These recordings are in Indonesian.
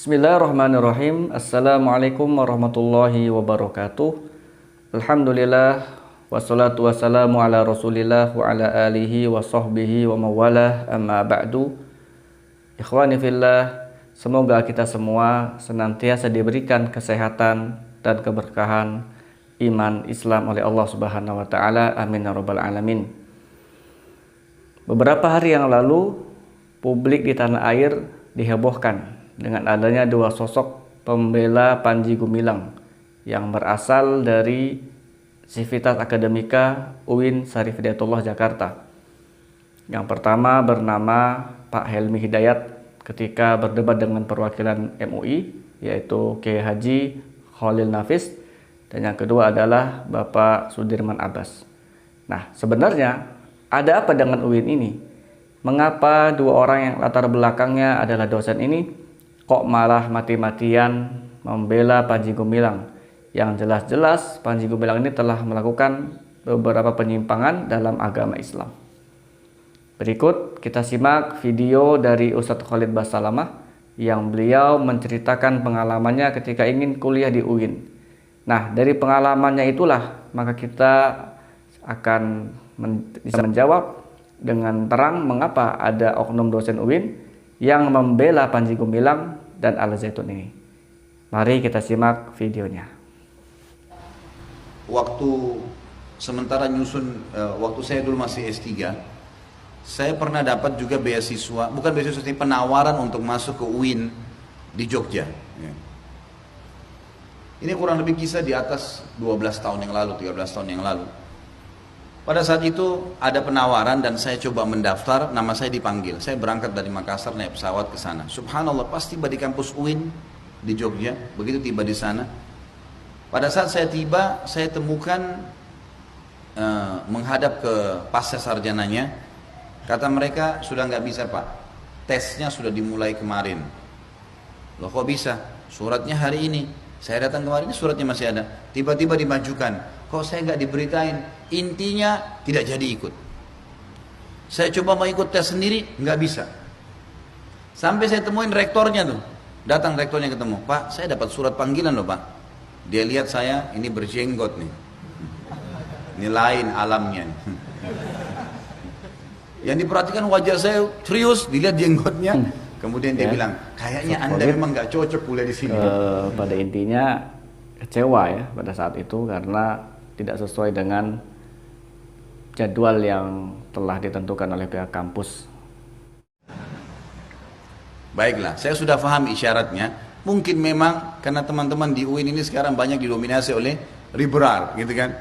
Bismillahirrahmanirrahim. Assalamualaikum warahmatullahi wabarakatuh. Alhamdulillah wassalatu wassalamu ala Rasulillah wa ala alihi wa sahbihi wa mawalah, amma ba'du. Ikhwani fillah, semoga kita semua senantiasa diberikan kesehatan dan keberkahan iman Islam oleh Allah Subhanahu wa taala. Amin ya rabbal alamin. Beberapa hari yang lalu, publik di tanah air dihebohkan dengan adanya dua sosok pembela Panji Gumilang yang berasal dari Sivitas Akademika UIN Syarif Hidayatullah Jakarta. Yang pertama bernama Pak Helmi Hidayat ketika berdebat dengan perwakilan MUI, yaitu Kiai Haji Khalil Nafis, dan yang kedua adalah Bapak Sudirman Abbas. Nah, sebenarnya ada apa dengan UIN ini? Mengapa dua orang yang latar belakangnya adalah dosen ini kok malah mati-matian membela Panji Gumilang, yang jelas-jelas Panji Gumilang ini telah melakukan beberapa penyimpangan dalam agama Islam? Berikut kita simak video dari Ustadz Khalid Basalamah yang beliau menceritakan pengalamannya ketika ingin kuliah di UIN. Nah, dari pengalamannya itulah maka kita akan bisa menjawab dengan terang mengapa ada oknum dosen UIN yang membela Panji Gumilang dan Al-Zaitun ini. Mari kita simak videonya. Waktu sementara nyusun, waktu saya dulu masih S3, saya pernah dapat juga beasiswa, bukan beasiswa, tapi penawaran untuk masuk ke UIN di Jogja. Ini kurang lebih kisah di atas 12 tahun yang lalu, 13 tahun yang lalu. Pada saat itu ada penawaran dan saya coba mendaftar, nama saya dipanggil. Saya berangkat dari Makassar naik pesawat ke sana. Subhanallah, pas tiba di kampus UIN di Jogja, begitu tiba di sana. Pada saat saya tiba, saya temukan menghadap ke pasca sarjananya, kata mereka sudah nggak bisa Pak, tesnya sudah dimulai kemarin. Loh kok bisa? Suratnya hari ini. Saya datang kemarin, suratnya masih ada. Tiba-tiba dimajukan. Kok saya nggak diberitain? Intinya tidak jadi ikut. Saya coba mau ikut tes sendiri, nggak bisa. Sampai saya temuin rektornya tuh. Datang rektornya ketemu. Pak, saya dapat surat panggilan loh Pak. Dia lihat saya, ini berjenggot nih. Ini lain alamnya nih. Yang diperhatikan wajah saya serius, dilihat jenggotnya. Kemudian dia bilang, kayaknya Anda memang nggak cocok kuliah di sini. Pada intinya kecewa ya pada saat itu karena tidak sesuai dengan jadwal yang telah ditentukan oleh pihak kampus. Baiklah, saya sudah paham isyaratnya. Mungkin memang karena teman-teman di UIN ini sekarang banyak didominasi oleh liberal, gitu kan?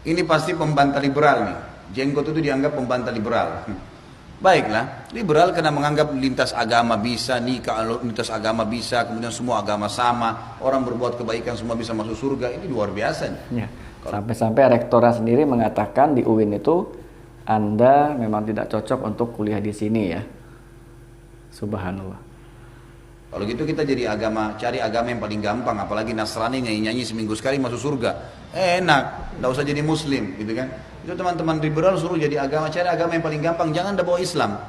Ini pasti pembantah liberal nih. Jenggot itu dianggap pembantah liberal. Baiklah, liberal karena menganggap lintas agama bisa, nikah lintas agama bisa, kemudian semua agama sama, orang berbuat kebaikan semua bisa masuk surga. Ini luar biasa nih. Ya. Sampai-sampai rektornya sendiri mengatakan di UIN itu Anda memang tidak cocok untuk kuliah di sini ya. Subhanallah. Kalau gitu kita jadi cari agama yang paling gampang, apalagi Nasrani nyanyi-nyanyi seminggu sekali masuk surga. Enak, nggak usah jadi muslim, gitu kan? Itu teman-teman liberal suruh jadi cari agama yang paling gampang, jangan Anda bawa Islam.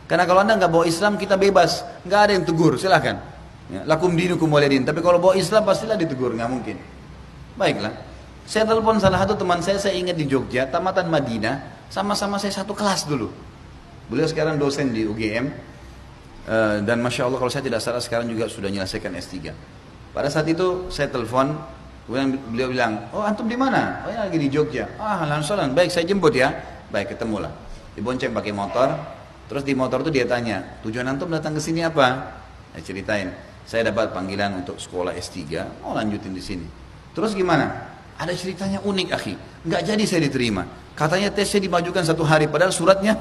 Karena kalau Anda nggak bawa Islam, kita bebas, nggak ada yang tegur, silahkan. Ya, lakum dinukum waliyadin. Tapi kalau bawa Islam pastilah ditegur, nggak mungkin. Baiklah. Saya telepon salah satu teman saya ingat di Jogja, tamatan Madinah, sama-sama saya satu kelas dulu. Beliau sekarang dosen di UGM, dan Masya Allah kalau saya tidak salah sekarang juga sudah menyelesaikan S3. Pada saat itu saya telepon, kemudian beliau bilang, oh antum di mana? Oh ya lagi di Jogja. Ah langsung, baik saya jemput ya. Baik ketemulah. Dibonceng pakai motor, terus di motor itu dia tanya, tujuan antum datang ke sini apa? Saya ceritain, saya dapat panggilan untuk sekolah S3, mau lanjutin di sini. Terus gimana? Ada ceritanya unik akhi, nggak jadi saya diterima. Katanya tesnya dimajukan 1 hari, padahal suratnya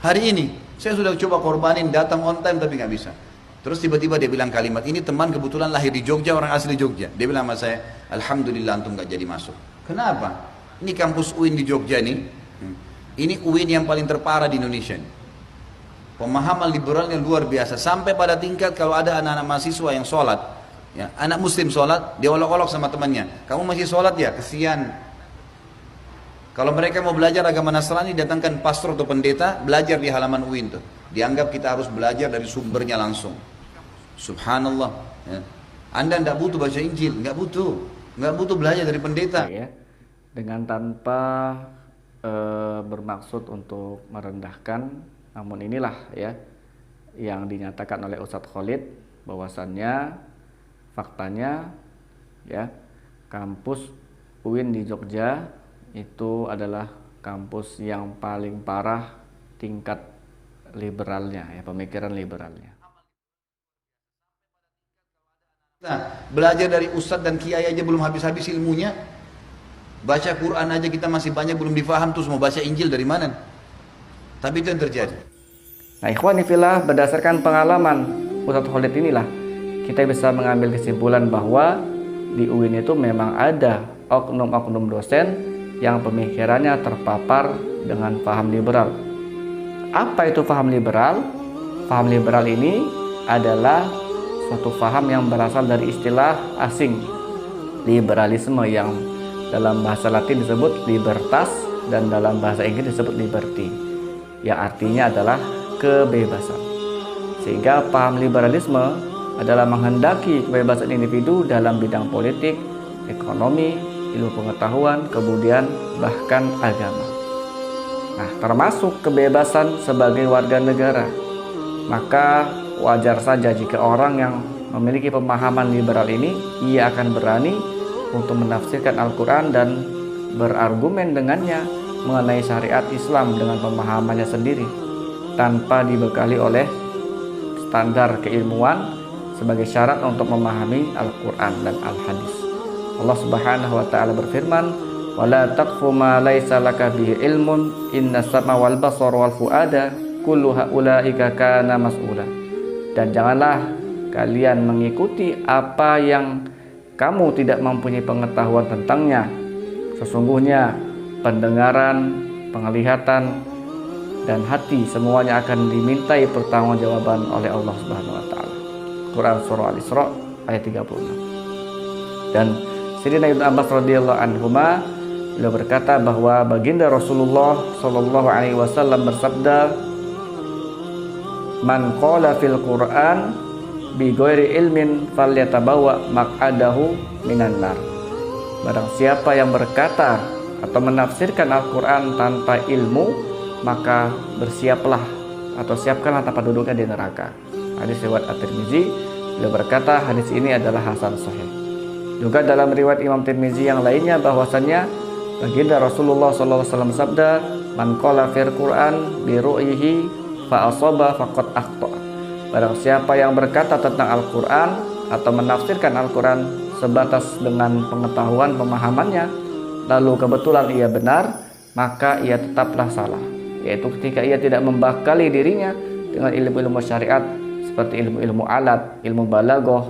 hari ini. Saya sudah coba korbanin, datang on time tapi nggak bisa. Terus tiba-tiba dia bilang kalimat ini, teman kebetulan lahir di Jogja, orang asli Jogja. Dia bilang sama saya, alhamdulillah antum nggak jadi masuk. Kenapa? Ini kampus UIN di Jogja nih. Ini UIN yang paling terparah di Indonesia. Pemahaman liberalnya luar biasa. Sampai pada tingkat kalau ada anak-anak mahasiswa yang sholat, ya, anak muslim sholat, dia olok-olok sama temannya. Kamu masih sholat ya? Kesian. Kalau mereka mau belajar agama Nasrani, datangkan pastor atau pendeta, belajar di halaman UIN tuh. Dianggap kita harus belajar dari sumbernya langsung. Subhanallah. Ya. Anda tidak butuh baca Injil, nggak butuh belajar dari pendeta. Ya, dengan tanpa bermaksud untuk merendahkan, namun inilah ya yang dinyatakan oleh Ustadz Khalid bahwasannya faktanya ya kampus UIN di Jogja itu adalah kampus yang paling parah tingkat liberalnya ya, pemikiran liberalnya. Nah, belajar dari ustadz dan kiai aja belum habis-habis ilmunya. Baca Quran aja kita masih banyak belum difaham, terus mau baca Injil dari mana? Tapi itu yang terjadi. Nah, ikhwani fillah, berdasarkan pengalaman Ustadz Khalid inilah kita bisa mengambil kesimpulan bahwa di UIN itu memang ada oknum-oknum dosen yang pemikirannya terpapar dengan paham liberal. Apa itu paham liberal? Paham liberal ini adalah suatu paham yang berasal dari istilah asing, liberalisme, yang dalam bahasa Latin disebut libertas dan dalam bahasa Inggris disebut liberty, yang artinya adalah kebebasan. Sehingga paham liberalisme adalah menghendaki kebebasan individu dalam bidang politik, ekonomi, ilmu pengetahuan, kemudian bahkan agama. Nah, termasuk kebebasan sebagai warga negara. Maka wajar saja jika orang yang memiliki pemahaman liberal ini, ia akan berani untuk menafsirkan Al-Quran dan berargumen dengannya mengenai syariat Islam dengan pemahamannya sendiri tanpa dibekali oleh standar keilmuan sebagai syarat untuk memahami Al-Quran dan Al-Hadis. Allah Subhanahu wa taala berfirman, "Wala taqfu ma laisa laka bihi ilmun, inna sama wal basara wal fuada kullu haulaika kana mas'ula." Dan janganlah kalian mengikuti apa yang kamu tidak mempunyai pengetahuan tentangnya. Sesungguhnya pendengaran, penglihatan, dan hati semuanya akan dimintai pertanggungjawaban oleh Allah Subhanahu wa taala. Quran surah Al-Isra ayat 36. Dan Sayyidina Ibnu Abbas radhiyallahu anhuma beliau berkata bahwa baginda Rasulullah sallallahu alaihi wasallam bersabda, "Man qala fil Qur'an bi ghairi ilmin falyatabawa maq'adahu minan nar." Barang siapa yang berkata atau menafsirkan Al-Quran tanpa ilmu, maka bersiaplah atau siapkanlah tempat duduknya di neraka. Hadis riwayat At-Tirmizi. Beliau berkata hadis ini adalah hasan sahih. Juga dalam riwayat Imam Tirmizi yang lainnya bahwasannya baginda Rasulullah SAW sabda, "Man qala fil Qur'an bi ru'yihi fa asaba faqad akhta." Barang siapa yang berkata tentang Al-Quran atau menafsirkan Al-Quran sebatas dengan pengetahuan pemahamannya, lalu kebetulan ia benar, maka ia tetaplah salah. Yaitu ketika ia tidak membekali dirinya dengan ilmu-ilmu syariat seperti ilmu-ilmu alat, ilmu balaghah,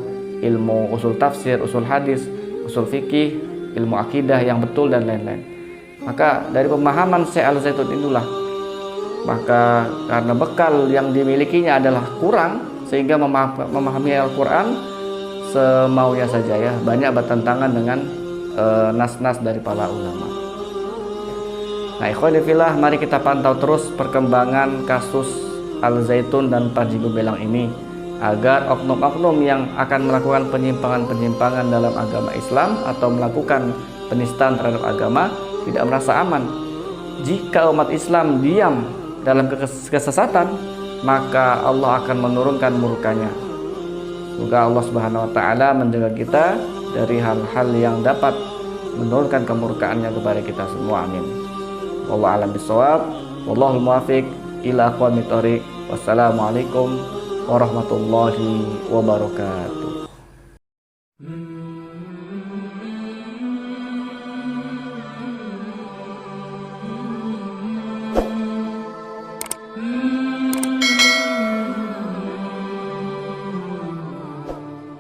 ilmu usul tafsir, usul hadis, usul fikih, ilmu akidah yang betul dan lain-lain. Maka dari pemahaman Syekh Al-Zaitun itulah, maka karena bekal yang dimilikinya adalah kurang, sehingga memahami Al-Quran semaunya saja ya, banyak bertentangan dengan nas-nas dari para ulama. Nah, ikhwani fillah, mari kita pantau terus perkembangan kasus Al-Zaitun dan Panji Gumilang ini, agar oknum-oknum yang akan melakukan penyimpangan-penyimpangan dalam agama Islam atau melakukan penistaan terhadap agama tidak merasa aman. Jika umat Islam diam dalam kesesatan, maka Allah akan menurunkan murkanya. Semoga Allah Subhanahu wa taala menjaga kita dari hal-hal yang dapat menurunkan kemurkaannya kepada kita semua. Amin. Wallahu a'lam bishawab. Wallahul muwaffiq ila aqwamit thoriq. Wassalamualaikum warahmatullahi wabarakatuh.